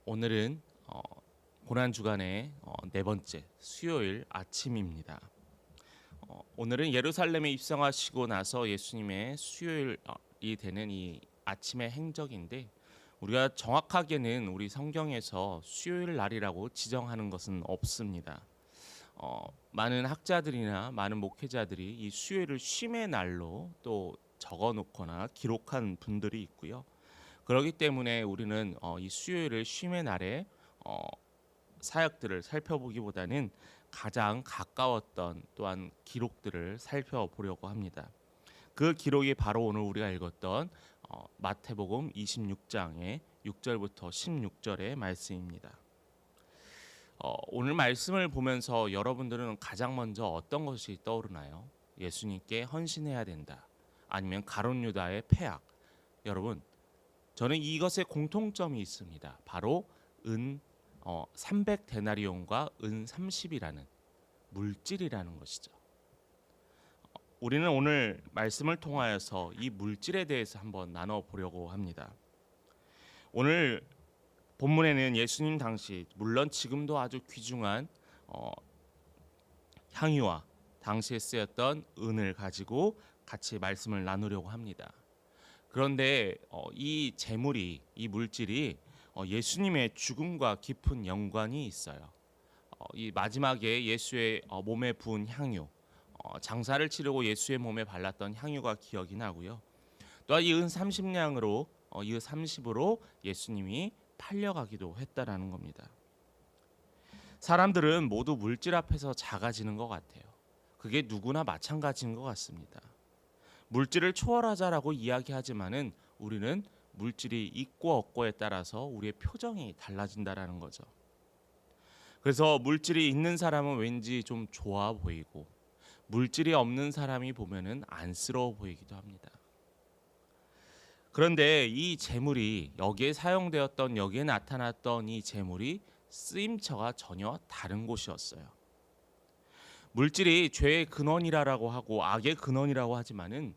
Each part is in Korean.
오늘은 고난 주간의 네 번째 수요일 아침입니다. 오늘은 예루살렘에 입성하시고 나서 예수님의 수요일이 되는 이 아침의 행적인데, 우리가 정확하게는 우리 성경에서 수요일 날이라고 지정하는 것은 없습니다. 많은 학자들이나 많은 목회자들이 이 수요일을 쉼의 날로 또 적어놓거나 기록한 분들이 있고요. 그렇기 때문에 우리는 이 수요일을 쉼의 날에 사역들을 살펴보기보다는 가장 가까웠던 또한 기록들을 살펴보려고 합니다. 그 기록이 바로 오늘 우리가 읽었던 마태복음 26장의 6절부터 16절의 말씀입니다. 오늘 말씀을 보면서 여러분들은 가장 먼저 어떤 것이 떠오르나요? 예수님께 헌신해야 된다, 아니면 가룟 유다의 폐악. 여러분, 저는 이것에 공통점이 있습니다. 바로 은 300데나리온과 은 30이라는 물질이라는 것이죠. 우리는 오늘 말씀을 통하여서 이 물질에 대해서 한번 나눠보려고 합니다. 오늘 본문에는 예수님 당시, 물론 지금도 아주 귀중한 향유와 당시에 쓰였던 은을 가지고 같이 말씀을 나누려고 합니다. 그런데 이 재물이, 이 물질이 예수님의 죽음과 깊은 연관이 있어요. 이 마지막에 예수의 몸에 부은 향유, 장사를 치르고 예수의 몸에 발랐던 향유가 기억이 나고요. 또한 이 은 30냥으로 이 30으로 예수님이 팔려가기도 했다라는 겁니다. 사람들은 모두 물질 앞에서 작아지는 것 같아요. 그게 누구나 마찬가지인 것 같습니다. 물질을 초월하자라고 이야기하지만은 우리는 물질이 있고 없고에 따라서 우리의 표정이 달라진다라는 거죠. 그래서 물질이 있는 사람은 왠지 좀 좋아 보이고, 물질이 없는 사람이 보면은 안쓰러워 보이기도 합니다. 그런데 이 재물이, 여기에 사용되었던, 여기에 나타났던 이 재물이 쓰임처가 전혀 다른 곳이었어요. 물질이 죄의 근원이라고 하고 악의 근원이라고 하지만은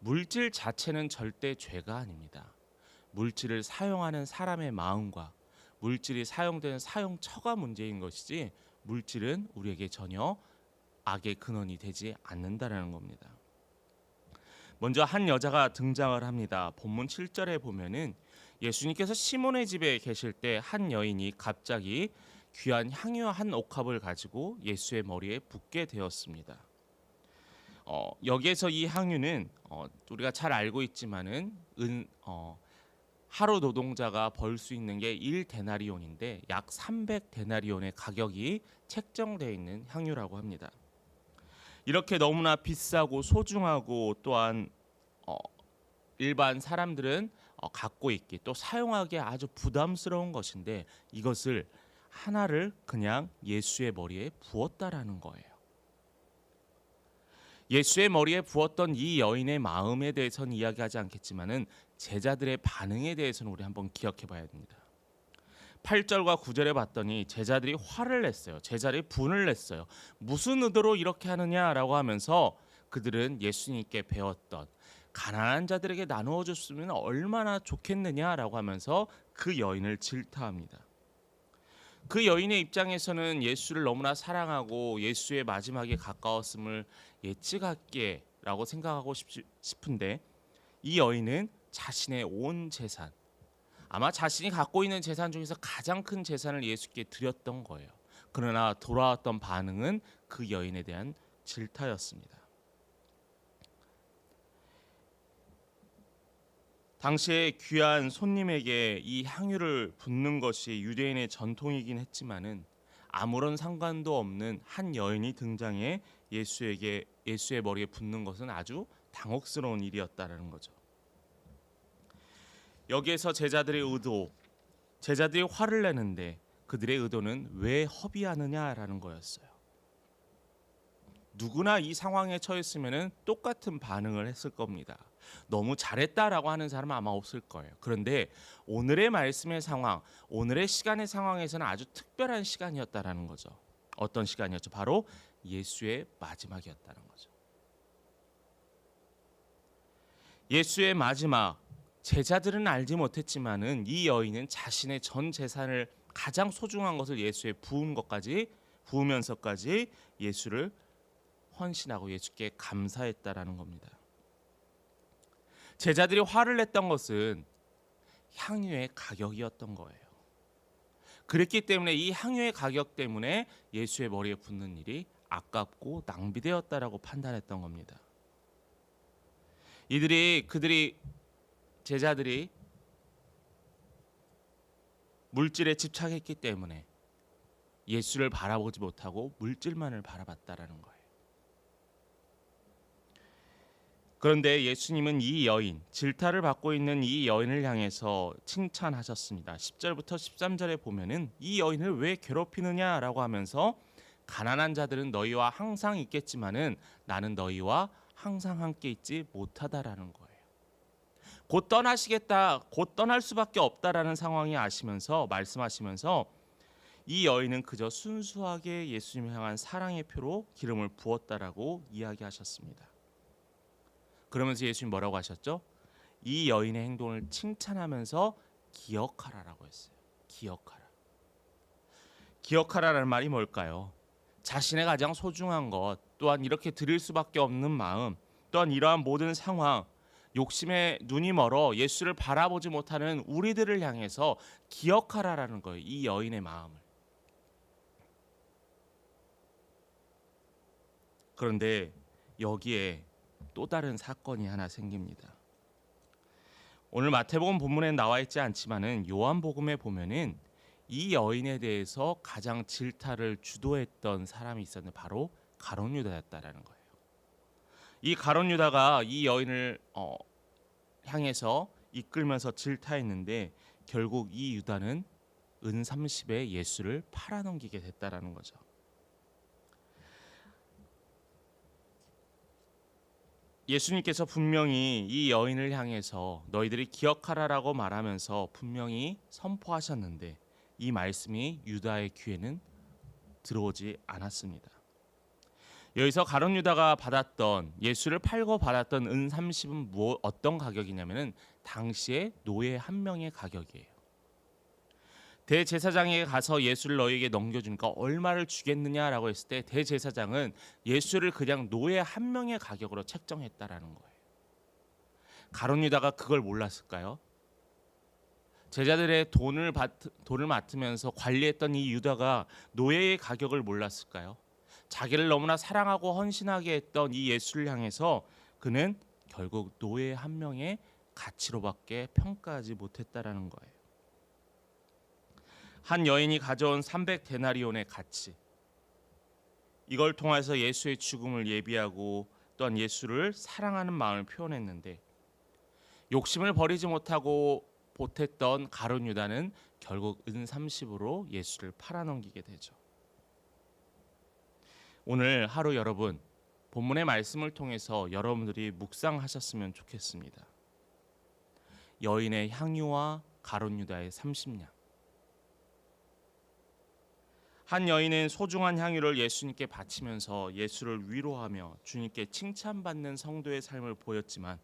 물질 자체는 절대 죄가 아닙니다. 물질을 사용하는 사람의 마음과 물질이 사용되는 사용처가 문제인 것이지, 물질은 우리에게 전혀 악의 근원이 되지 않는다라는 겁니다. 먼저 한 여자가 등장을 합니다. 본문 7절에 보면은 예수님께서 시몬의 집에 계실 때 한 여인이 갑자기 귀한 향유 한 옥합을 가지고 예수의 머리에 붓게 되었습니다. 여기에서 이 향유는 우리가 잘 알고 있지만은 하루 노동자가 벌 수 있는 게 1데나리온인데 약 300데나리온의 가격이 책정되어 있는 향유라고 합니다. 이렇게 너무나 비싸고 소중하고, 또한 일반 사람들은 갖고 있기, 또 사용하기 아주 부담스러운 것인데, 이것을 하나를 그냥 예수의 머리에 부었다라는 거예요. 예수의 머리에 부었던 이 여인의 마음에 대해서는 이야기하지 않겠지만은 제자들의 반응에 대해서는 우리 한번 기억해 봐야 됩니다. 8절과 9절에 봤더니 제자들이 화를 냈어요. 제자들이 분을 냈어요. 무슨 의도로 이렇게 하느냐라고 하면서 그들은 예수님께 배웠던 가난한 자들에게 나누어 줬으면 얼마나 좋겠느냐라고 하면서 그 여인을 질타합니다. 그 여인의 입장에서는 예수를 너무나 사랑하고 예수의 마지막에 가까웠음을 예측할게라고 생각하고 싶은데, 이 여인은 자신의 온 재산, 아마 자신이 갖고 있는 재산 중에서 가장 큰 재산을 예수께 드렸던 거예요. 그러나 돌아왔던 반응은 그 여인에 대한 질타였습니다. 당시에 귀한 손님에게 이 향유를 붓는 것이 유대인의 전통이긴 했지만은 아무런 상관도 없는 한 여인이 등장해 예수의 머리에 붓는 것은 아주 당혹스러운 일이었다라는 거죠. 여기에서 제자들이 화를 내는데 그들의 의도는 왜 허비하느냐라는 거였어요. 누구나 이 상황에 처했으면 똑같은 반응을 했을 겁니다. 너무 잘했다라고 하는 사람은 아마 없을 거예요. 그런데 오늘의 말씀의 상황, 오늘의 시간의 상황에서는 아주 특별한 시간이었다라는 거죠. 어떤 시간이었죠? 바로 예수의 마지막이었다는 거죠. 예수의 마지막, 제자들은 알지 못했지만은 이 여인은 자신의 전 재산을 가장 소중한 것을 예수에 부으면서까지 예수를 헌신하고 예수께 감사했다라는 겁니다. 제자들이 화를 냈던 것은 향유의 가격이었던 거예요. 그랬기 때문에 이 향유의 가격 때문에 예수의 머리에 붓는 일이 아깝고 낭비되었다라고 판단했던 겁니다. 제자들이 물질에 집착했기 때문에 예수를 바라보지 못하고 물질만을 바라봤다라는 거예요. 그런데 예수님은 이 여인, 질타를 받고 있는 이 여인을 향해서 칭찬하셨습니다. 10절부터 13절에 보면은 이 여인을 왜 괴롭히느냐라고 하면서 가난한 자들은 너희와 항상 있겠지만은 나는 너희와 항상 함께 있지 못하다라는 거예요. 곧 떠나시겠다, 곧 떠날 수밖에 없다라는 상황이 말씀하시면서 이 여인은 그저 순수하게 예수님을 향한 사랑의 표로 기름을 부었다라고 이야기하셨습니다. 그러면서 예수님 뭐라고 하셨죠? 이 여인의 행동을 칭찬하면서 기억하라라고 했어요. 기억하라라는 말이 뭘까요? 자신의 가장 소중한 것, 또한 이렇게 드릴 수밖에 없는 마음, 또한 이러한 모든 상황, 욕심에 눈이 멀어 예수를 바라보지 못하는 우리들을 향해서 기억하라라는 거예요. 이 여인의 마음을. 그런데 여기에 또 다른 사건이 하나 생깁니다. 오늘 마태복음 본문에 나와 있지 않지만은 요한복음에 보면은 이 여인에 대해서 가장 질타를 주도했던 사람이 있었는데 바로 가룟 유다였다라는 거예요. 이 가룟 유다가 이 여인을 향해서 이끌면서 질타했는데 결국 이 유다는 은 30에 예수를 팔아넘기게 됐다라는 거죠. 예수님께서 분명히 이 여인을 향해서 너희들이 기억하라라고 말하면서 분명히 선포하셨는데 이 말씀이 유다의 귀에는 들어오지 않았습니다. 여기서 가룟 유다가 예수를 팔고 받았던 은 30은 어떤 가격이냐면은 당시의 노예 한 명의 가격이에요. 대제사장에게 가서 예수를 너희에게 넘겨주니까 얼마를 주겠느냐라고 했을 때 대제사장은 예수를 그냥 노예 한 명의 가격으로 책정했다라는 거예요. 가룟 유다가 그걸 몰랐을까요? 제자들의 돈을 맡으면서 관리했던 이 유다가 노예의 가격을 몰랐을까요? 자기를 너무나 사랑하고 헌신하게 했던 이 예수를 향해서 그는 결국 노예 한 명의 가치로밖에 평가하지 못했다라는 거예요. 한 여인이 가져온 300데나리온의 가치, 이걸 통해서 예수의 죽음을 예비하고 또한 예수를 사랑하는 마음을 표현했는데 욕심을 버리지 못하고 보탰던 가룟 유다는 결국 은 30으로 예수를 팔아넘기게 되죠. 오늘 하루 여러분 본문의 말씀을 통해서 여러분들이 묵상하셨으면 좋겠습니다. 여인의 향유와 가룟 유다의 30냥. 한 여인은 소중한 향유를 예수님께 바치면서 예수를 위로하며 주님께 칭찬받는 성도의 삶을 보였지만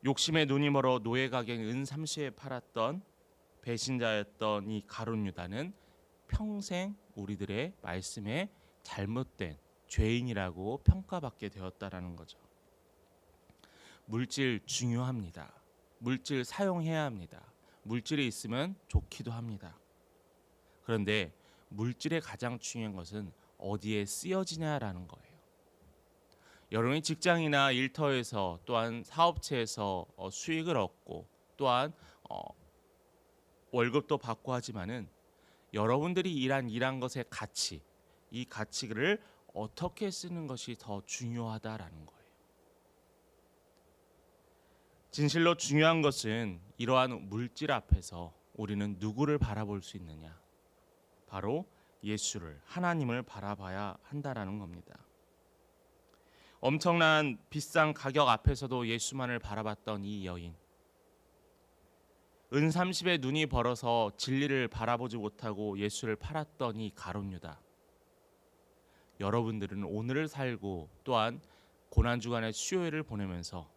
욕심에 눈이 멀어 노예 가격인 은 30에 팔았던 배신자였던 이 가룟 유다는 평생 우리들의 말씀에 잘못된 죄인이라고 평가받게 되었다라는 거죠. 물질 중요합니다. 물질 사용해야 합니다. 물질이 있으면 좋기도 합니다. 그런데 물질의 가장 중요한 것은 어디에 쓰여지냐라는 거예요. 여러분이 직장이나 일터에서 또한 사업체에서 수익을 얻고 또한 월급도 받고 하지만은 여러분들이 일한 것의 가치, 이 가치를 어떻게 쓰는 것이 더 중요하다라는 거예요. 진실로 중요한 것은 이러한 물질 앞에서 우리는 누구를 바라볼 수 있느냐? 바로 예수를, 하나님을 바라봐야 한다라는 겁니다. 엄청난 비싼 가격 앞에서도 예수만을 바라봤던 이 여인, 은 30에 눈이 벌어서 진리를 바라보지 못하고 예수를 팔았던 이 가룟 유다. 여러분들은 오늘을 살고 또한 고난주간의 수요일을 보내면서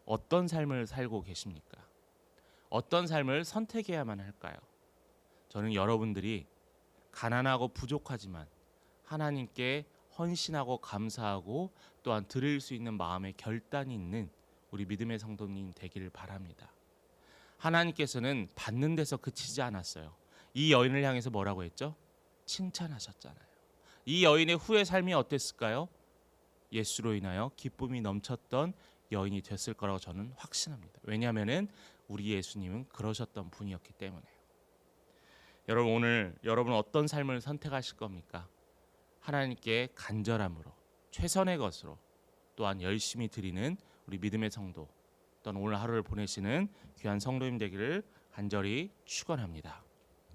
어떤 삶을 살고 계십니까? 어떤 삶을 선택해야만 할까요? 저는 여러분들이 가난하고 부족하지만 하나님께 헌신하고 감사하고 또한 드릴 수 있는 마음의 결단이 있는 우리 믿음의 성도님 되기를 바랍니다. 하나님께서는 받는 데서 그치지 않았어요. 이 여인을 향해서 뭐라고 했죠? 칭찬하셨잖아요. 이 여인의 후의 삶이 어땠을까요? 예수로 인하여 기쁨이 넘쳤던 여인이 됐을 거라고 저는 확신합니다. 왜냐하면 우리 예수님은 그러셨던 분이었기 때문에요. 여러분, 오늘 여러분은 어떤 삶을 선택하실 겁니까? 하나님께 간절함으로 최선의 것으로 또한 열심히 드리는 우리 믿음의 성도, 또는 오늘 하루를 보내시는 귀한 성도님 되기를 간절히 축원합니다.